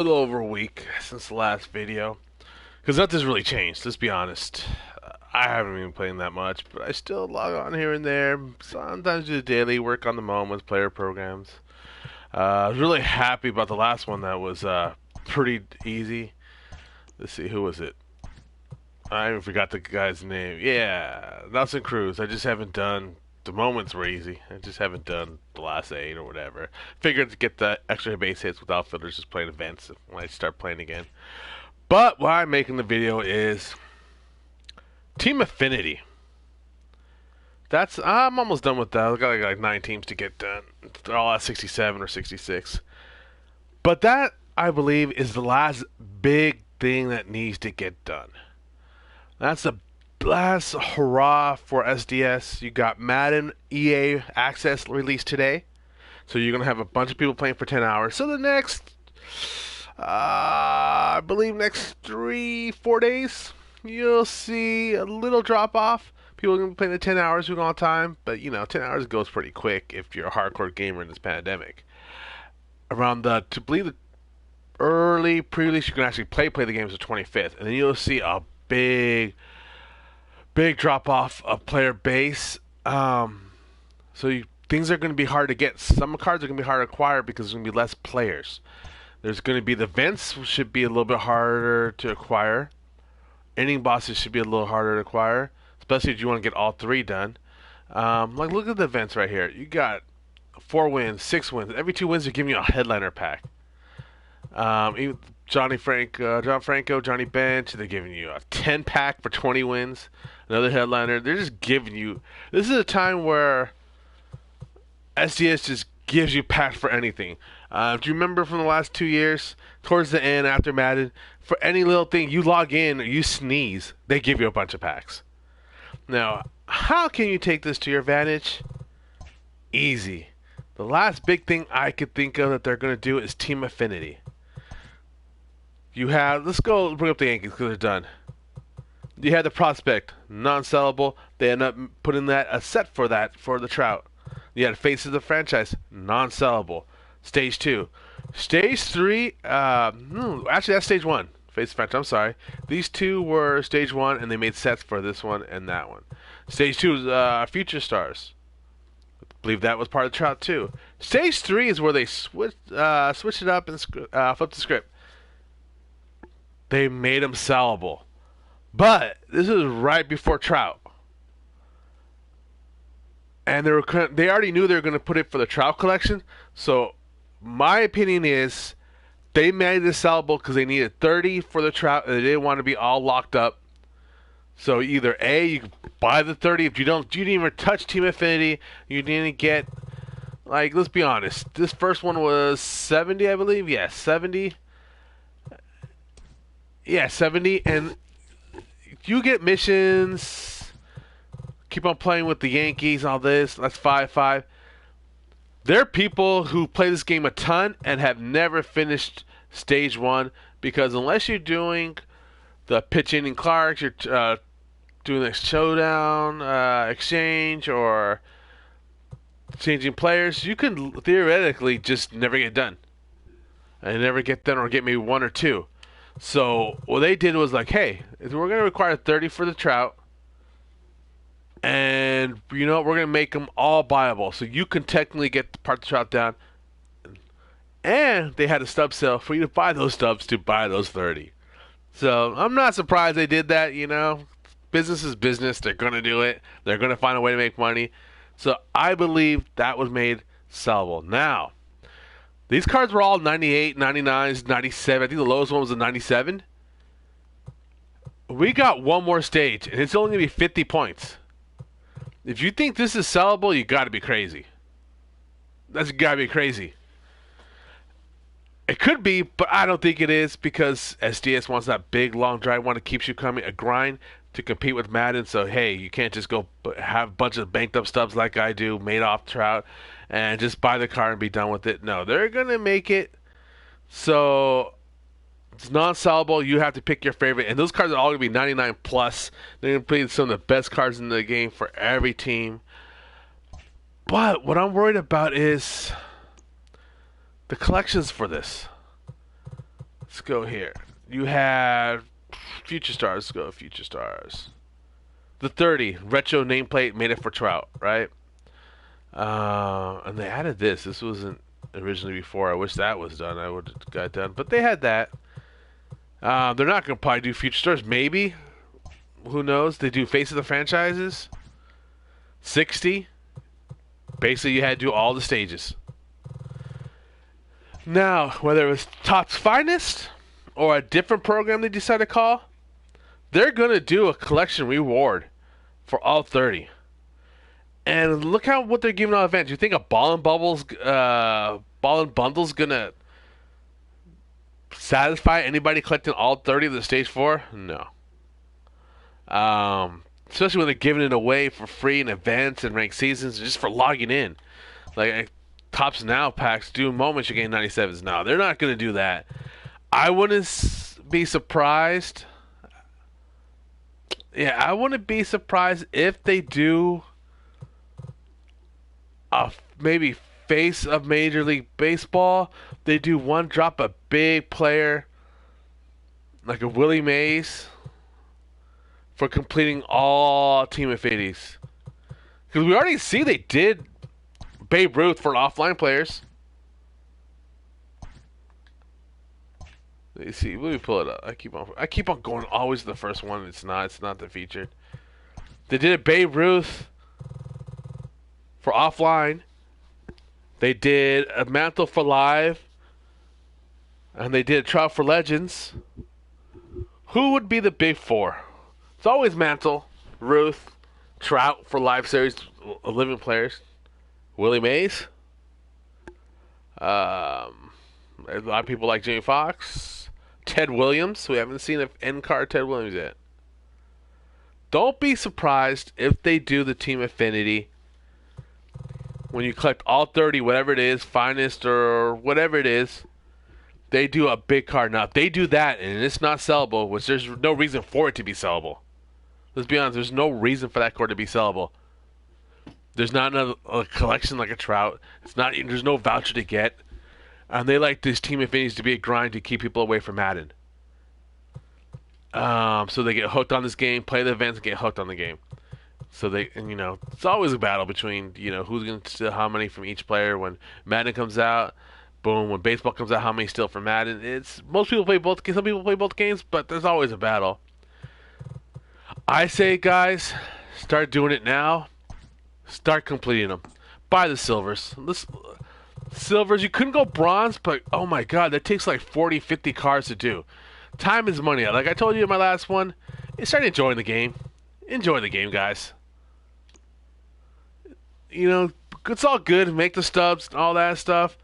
A little over a week since the last video. Because nothing's really changed, let's be honest. I haven't been playing that much, but I still log on here and there. Sometimes do daily work on the moments, player programs. I was really happy about the last one that was pretty easy. Let's see, who was it? I even forgot the guy's name. Yeah, Nelson Cruz. I just haven't done. The moments were easy. I just haven't done the last 8 or whatever. Figured to get the extra base hits with outfielders just playing events when I start playing again. But why I'm making the video is Team Affinity. I'm almost done with that. I've got like 9 teams to get done. They're all at 67 or 66. But that I believe is the last big thing that needs to get done. That's the last hurrah for SDS. You got Madden EA Access released today. So you're going to have a bunch of people playing for 10 hours. So the next, I believe next 3-4 days, you'll see a little drop off. People are going to be playing the 10 hours who go all the time. But, 10 hours goes pretty quick if you're a hardcore gamer in this pandemic. Around to believe the early pre-release, you can actually play the games the 25th. And then you'll see a big drop off of player base. Things are going to be hard to get. Some cards are going to be hard to acquire because there's going to be less players. There's going to be the events should be a little bit harder to acquire. Inning bosses should be a little harder to acquire, especially if you want to get all 3 done. Look at the events right here. You got 4 wins, 6 wins. Every 2 wins, they're giving you a headliner pack. Even John Franco, Johnny Bench, they're giving you a 10 pack for 20 wins. Another headliner. They're just giving you. This is a time where SDS just gives you packs for anything. Do you remember from the last 2 years, towards the end after Madden, for any little thing you log in or you sneeze, they give you a bunch of packs. Now, how can you take this to your advantage? Easy. The last big thing I could think of that they're going to do is Team Affinity. Let's go bring up the Yankees because they're done. You had the prospect, non-sellable. They end up putting a set for the Trout. You had Faces of the Franchise, non-sellable. Stage 2. Stage 3, actually that's Stage 1. Face of the Franchise, I'm sorry. These 2 were Stage 1 and they made sets for this one and that one. Stage 2 is Future Stars. I believe that was part of the Trout too. Stage 3 is where they switched it up and flipped the script. They made them sellable. But this is right before Trout. And they already knew they were going to put it for the Trout collection. So my opinion is they made this sellable because they needed 30 for the Trout and they didn't want to be all locked up. So either A, you can buy the 30 if you didn't even touch Team Affinity, you didn't get, let's be honest. This first one was 70, I believe. Yeah, 70. Yeah, 70, and you get missions, keep on playing with the Yankees, all this, that's 5-5. There are people who play this game a ton and have never finished Stage 1 because unless you're doing the pitch inning Clarks, you're doing the showdown, exchange, or changing players, you can theoretically just never get done. And never get done or get maybe 1 or 2. So what they did was hey, we're going to require 30 for the Trout, and we're going to make them all buyable. So you can technically get the part of the Trout down, and they had a stub sale for you to buy those stubs to buy those 30. So I'm not surprised they did that. Business is business. They're going to do it. They're going to find a way to make money. So I believe that was made sellable. Now, these cards were all 98, 99s, 97. I think the lowest one was a 97. We got one more stage, and it's only going to be 50 points. If you think this is sellable, you got to be crazy. That's got to be crazy. It could be, but I don't think it is because SDS wants that big, long drive, want to keep you coming, a grind to compete with Madden. So, hey, you can't just go have a bunch of banked up stubs like I do, made off Trout, and just buy the car and be done with it. No, they're going to make it so it's non-sellable. You have to pick your favorite. And those cards are all going to be 99 plus. They're going to play some of the best cards in the game for every team. But what I'm worried about is the collections for this. let's go here. You had Future Stars. Let's go Future Stars. The 30 retro nameplate made it for Trout, right? And they added this. This wasn't originally before. I wish that was done. I would have got done, but they had that. They're not gonna probably do Future Stars. Maybe. Who knows? They do Face of the Franchises. 60. Basically, you had to do all the stages. Now, whether it was Topps Finest or a different program they decide to call, they're going to do a collection reward for all 30. And look how what they're giving out events. You think a Ball and Bundle's going to satisfy anybody collecting all 30 of the Stage 4? No. Especially when they're giving it away for free in events and ranked seasons just for logging in. Like Topps Now packs do moments you gain 97s. No, they're not going to do that. I wouldn't be surprised. Yeah, I wouldn't be surprised if they do a maybe face of Major League Baseball. They do one drop a big player like a Willie Mays for completing all team affinities. Because we already see they did Babe Ruth for offline players. Let me see. Let me pull it up. I keep on going always the first one. It's not the featured. They did a Babe Ruth for offline. They did a Mantle for live. And they did a Trout for Legends. Who would be the big four? It's always Mantle, Ruth, Trout for live series, living players. Willie Mays. A lot of people like Jamie Foxx. Ted Williams. We haven't seen an end card Ted Williams yet. Don't be surprised if they do the team affinity. When you collect all 30, whatever it is, finest or whatever it is, they do a big card. Now, if they do that and it's not sellable, which there's no reason for it to be sellable. Let's be honest, there's no reason for that card to be sellable. There's not a collection like a Trout. There's no voucher to get. And they like these team affinities to be a grind to keep people away from Madden. So they get hooked on this game, play the events, and get hooked on the game. So it's always a battle between, who's going to steal how many from each player. When Madden comes out, boom. When baseball comes out, how many steal from Madden. Most people play both. Some people play both games, but there's always a battle. I say, guys, start doing it now. Start completing them. Buy the silvers. Silvers, you couldn't go bronze, but oh my god, that takes like 40, 50 cards to do. Time is money. Like I told you in my last one, start enjoying the game. Enjoy the game, guys. It's all good. Make the stubs and all that stuff.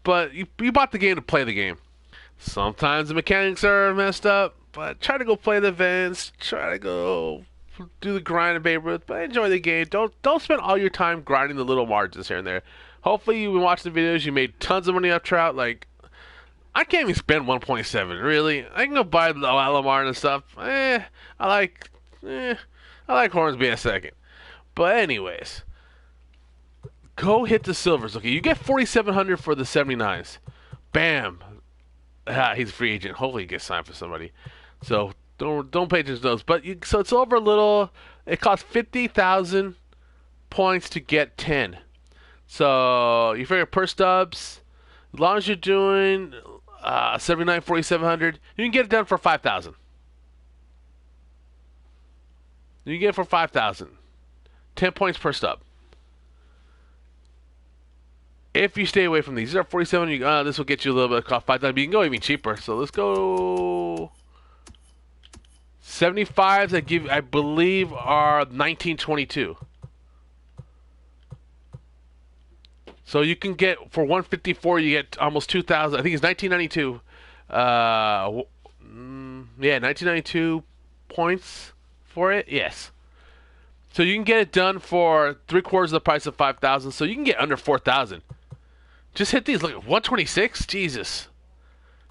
But you bought the game to play the game. Sometimes the mechanics are messed up, but try to go play the events. Try to go do the grind of Babe Ruth, but enjoy the game. Don't spend all your time grinding the little margins here and there. Hopefully you've been watching the videos. You made tons of money off Trout. Like, I can't even spend 1.7. Really, I can go buy the Alomar and stuff. I like Hornsby in a second. But anyways, go hit the silvers. Okay, you get 4,700 for the 79s. Bam. He's a free agent. Hopefully he gets signed for somebody. So don't pay attention to those. But so it's over a little. It costs 50,000 points to get 10. So you figure per stubs, as long as you're doing 79, 4,700, you can get it done for 5,000. You can get it for 5,000. 10 points per stub. If you stay away from these are 47. This will get you a little bit of cost 5,000. But you can go even cheaper. So let's go 75s. I believe are 1922. So you can get for 154. You get almost 2,000. I think it's 1992. 1992 points for it. Yes. So you can get it done for 3/4 of the price of 5,000. So you can get under 4,000. Just hit these. Look at 126. Jesus.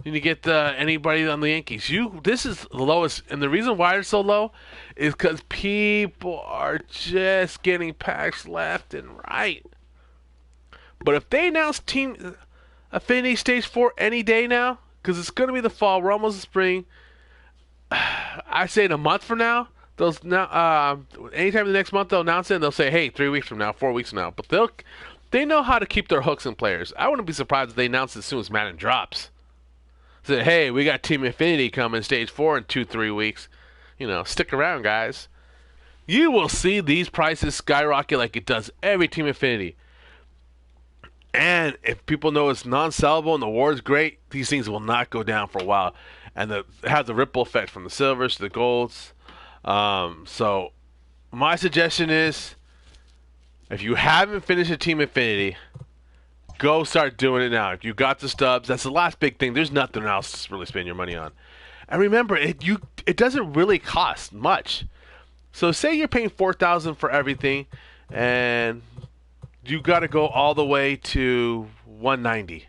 You need to get anybody on the Yankees. This is the lowest, and the reason why it's so low is because people are just getting packs left and right. But if they announce Team Affinity Stage 4 any day now, because it's going to be the fall. We're almost in spring. I say in a month from now, anytime the next month they'll announce it, and they'll say, hey, 3 weeks from now, 4 weeks from now. But they know how to keep their hooks in players. I wouldn't be surprised if they announce it as soon as Madden drops. Say, hey, we got Team Affinity coming stage 4 in 2-3 weeks. Stick around, guys. You will see these prices skyrocket like it does every Team Affinity. And if people know it's non-sellable and the war is great, these things will not go down for a while. And it has a ripple effect from the silvers to the golds. So my suggestion is, if you haven't finished a Team Affinity, go start doing it now. If you got the stubs, that's the last big thing. There's nothing else to really spend your money on. And remember, it doesn't really cost much. So say you're paying $4,000 for everything, and you got to go all the way to $190.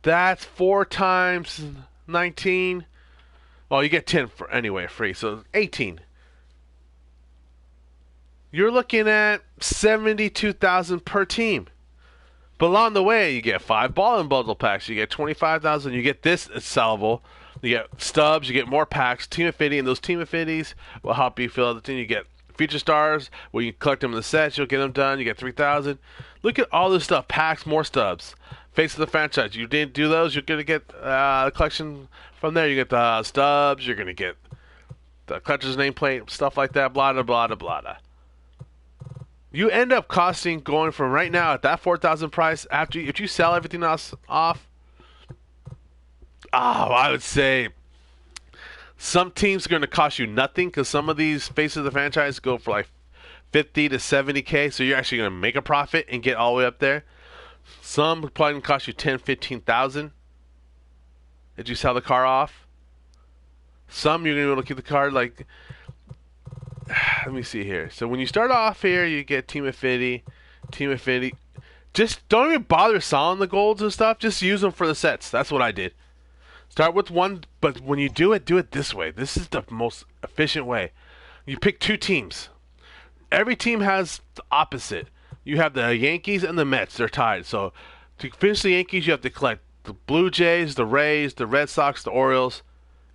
That's 4 times 19. Well, you get 10 for anyway, free. So 18. You're looking at $72,000 per team. But along the way, you get 5 ball and bundle packs. You get $25,000. You get this sellable. You get stubs. You get more packs. Team Affinity, and those Team Affinities will help you fill out the team. You get feature stars. When you collect them in the sets, you'll get them done. You get 3,000. Look at all this stuff. Packs, more stubs. Face of the franchise. You didn't do those, you're going to get a collection from there. You get the stubs. You're going to get the collector's nameplate, stuff like that. Blah, blah, blah, blah, blah. You end up costing, going from right now at that $4,000 price, if you sell everything else off, I would say some teams are going to cost you nothing, because some of these faces of the franchise go for like 50 to 70K, so you're actually going to make a profit and get all the way up there. Some probably going to cost you 10, 15,000. Did you sell the car off? Some you're going to be able to keep the car like. Let me see here. So when you start off here, you get Team Affinity. Just don't even bother selling the golds and stuff. Just use them for the sets. That's what I did. Start with one, but when you do it this way. This is the most efficient way. You pick 2 teams. Every team has the opposite. You have the Yankees and the Mets. They're tied. So to finish the Yankees, you have to collect the Blue Jays, the Rays, the Red Sox, the Orioles,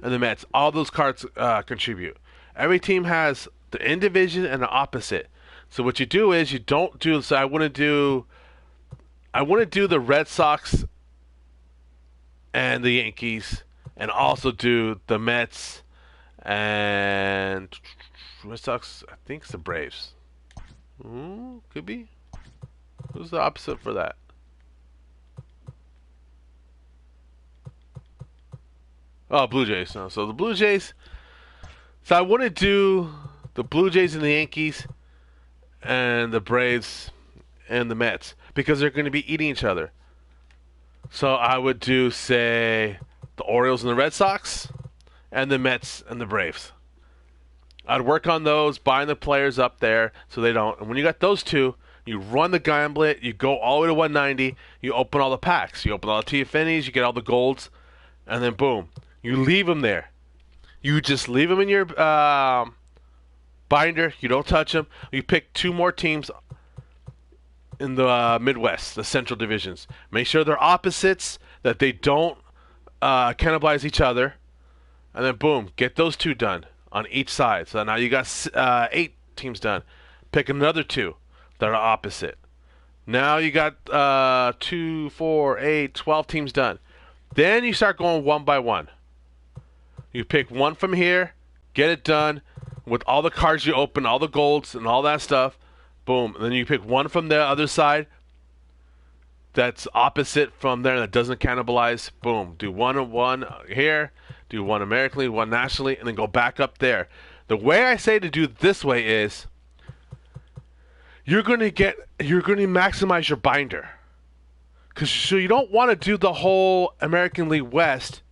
and the Mets. All those cards contribute. Every team has the in division and the opposite. So what you do is you don't do. So I want to do the Red Sox and the Yankees, and also do the Mets and Red Sox. I think it's the Braves. Could be. Who's the opposite for that? Oh, Blue Jays. No. So the Blue Jays. So I want to do the Blue Jays and the Yankees and the Braves and the Mets, because they're going to be eating each other. So I would do, say, the Orioles and the Red Sox and the Mets and the Braves. I'd work on those, buying the players up there so they don't. And when you got those two, you run the gamblet, you go all the way to 190, you open all the packs. You open all the T Affinities, you get all the golds, and then boom. You leave them there. You just leave them in your binder. You don't touch them. You pick 2 more teams in the Midwest, the Central Divisions. Make sure they're opposites, that they don't cannibalize each other. And then boom, get those 2 done on each side. So now you got 8 teams done. Pick another 2 that are opposite. Now you got 2, 4, 8, 12 teams done. Then you start going one by one. You pick one from here, get it done with all the cards you open, all the golds and all that stuff. Boom. And then you pick one from the other side that's opposite from there, that doesn't cannibalize. Boom. Do one here, do one Americanly, one nationally, and then go back up there. The way I say to do it this way is you're going to maximize your binder. So you don't want to do the whole American League West,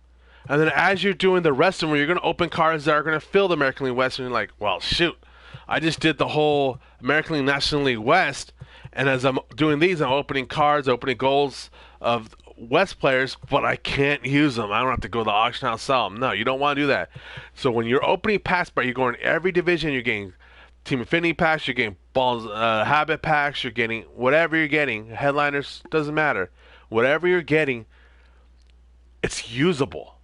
and then as you're doing the rest of them, you're going to open cards that are going to fill the American League West, and you're like, well, shoot, I just did the whole American League National League West, and as I'm doing these, I'm opening cards, opening goals of West players, but I can't use them. I don't have to go to the auction house, sell them. No, you don't want to do that. So when you're opening packs, you're going every division, you're getting Team Affinity packs, you're getting balls, habit packs, you're getting whatever you're getting. Headliners, doesn't matter. Whatever you're getting, usable.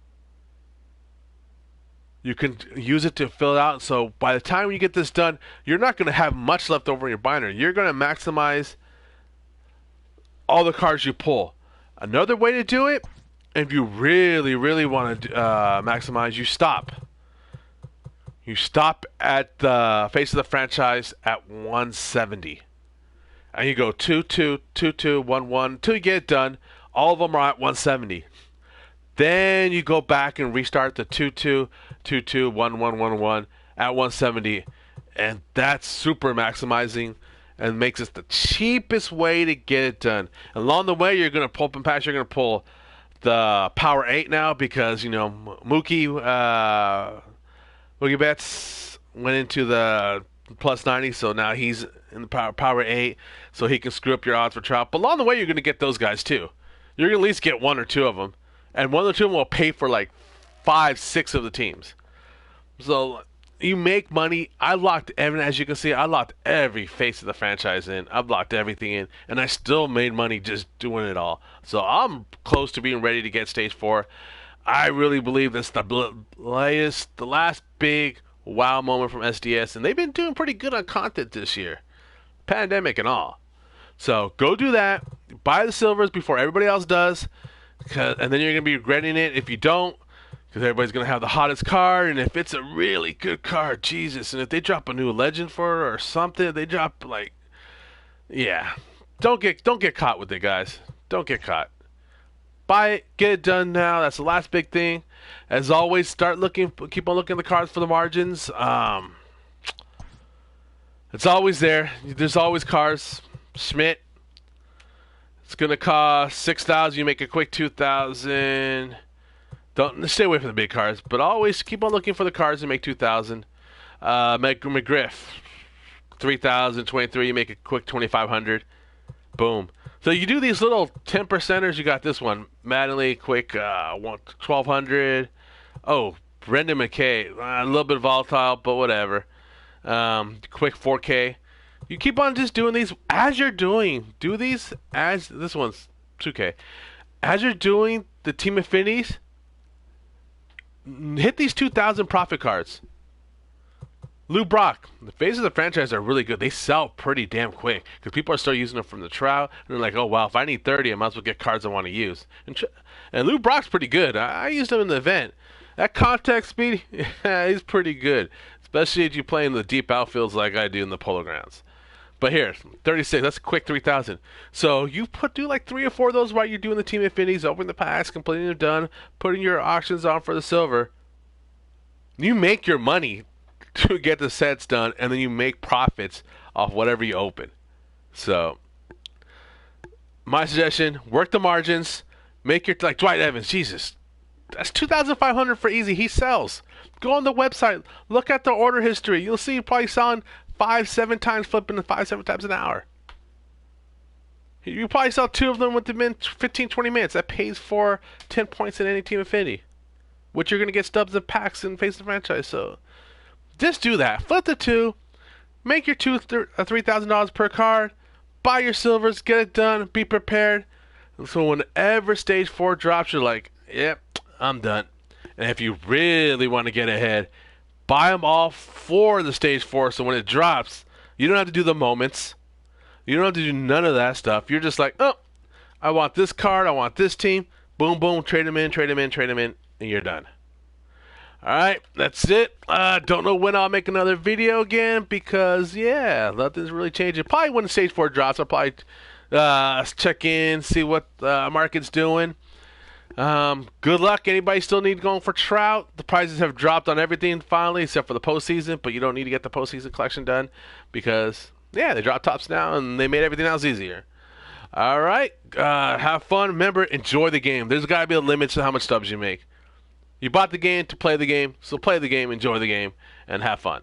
You can use it to fill it out. So by the time you get this done, you're not going to have much left over in your binder. You're going to maximize all the cards you pull. Another way to do it, if you really, really want to maximize, you stop. You stop at the face of the franchise at 170. And you go 2, 2, 2, 2, 1, 1, until you get it done. All of them are at 170. Then you go back and restart the 2, 2, 2, 2, 1, 1, 1, 1 at 170. And that's super maximizing and makes it the cheapest way to get it done. Along the way, you're going to pull up and pass. You're going to pull the Power 8 now because, you know, Mookie Betts went into the plus 90, so now he's in the Power 8, so he can screw up your odds for trout. But along the way, you're going to get those guys too. You're going to at least get 1 or 2 of them. And 1 or 2 of them will pay for like 5, 6 of the teams. So you make money. As you can see, I locked every face of the franchise in. I've locked everything in, and I still made money just doing it all. So I'm close to being ready to get stage 4. I really believe that's the last big wow moment from SDS, and they've been doing pretty good on content this year, pandemic and all. So go do that. Buy the silvers before everybody else does, and then you're going to be regretting it if you don't, because everybody's going to have the hottest card, and if it's a really good card, Jesus, and if they drop a new legend for it or something, they drop like, yeah, don't get caught with it, guys. Don't get caught. Buy it, get it done now. That's the last big thing. As always, keep on looking at the cards for the margins. It's always there. There's always cards. Schmidt. It's gonna cost 6,000. You make a quick 2,000. Don't stay away from the big cards, but always keep on looking for the cards and make 2,000. McGriff, 3,000, 23. You make a quick 2,500. Boom. So you do these little 10%ers. You got this one, Mattingly, quick 1,200. Oh, Brendan McKay, a little bit volatile, but whatever. Quick 4K. You keep on just doing these as you're doing. Do these as this one's 2K. As you're doing the Team Affinities, hit these 2,000 profit cards. Lou Brock, the faces of the franchise are really good. They sell pretty damn quick because people are still using them from the trial. And they're like, oh, wow, if I need 30, I might as well get cards I want to use. And Lou Brock's pretty good. I used him in the event. That contact speed, he's pretty good, especially if you play in the deep outfields like I do in the Polo Grounds. But here, 36, that's a quick 3,000. So you do like 3 or 4 of those while you're doing the Team Affinities, opening the packs, completing them done, putting your auctions on for the silver. You make your money to get the sets done, and then you make profits off whatever you open. So my suggestion, work the margins, make your, like Dwight Evans, Jesus, that's 2,500 for easy. He sells. Go on the website, look at the order history. You'll see probably selling 5-7 times, flipping 5-7 times an hour. You probably sell 2 of them within 15-20 minutes. That pays for 10 points in any Team Affinity, which you're going to get stubs and packs and face the franchise. So just do that. Flip the 2. Make your $3,000 per card. Buy your silvers. Get it done. Be prepared. So whenever Stage 4 drops, you're like, yep, I'm done. And if you really want to get ahead, buy them all for the Stage 4. So when it drops, you don't have to do the moments. You don't have to do none of that stuff. You're just like, oh, I want this card. I want this team. Boom, boom. Trade them in, trade them in, trade them in. And you're done. Alright, that's it. Don't know when I'll make another video again because, yeah, nothing's really changing. Probably when Stage 4 drops, I'll probably check in, see what the market's doing. Good luck. Anybody still need going for trout? The prices have dropped on everything finally, except for the postseason, but you don't need to get the postseason collection done because, yeah, they dropped tops now and they made everything else easier. Alright, have fun. Remember, enjoy the game. There's got to be a limit to how much stubs you make. You bought the game to play the game, so play the game, enjoy the game, and have fun.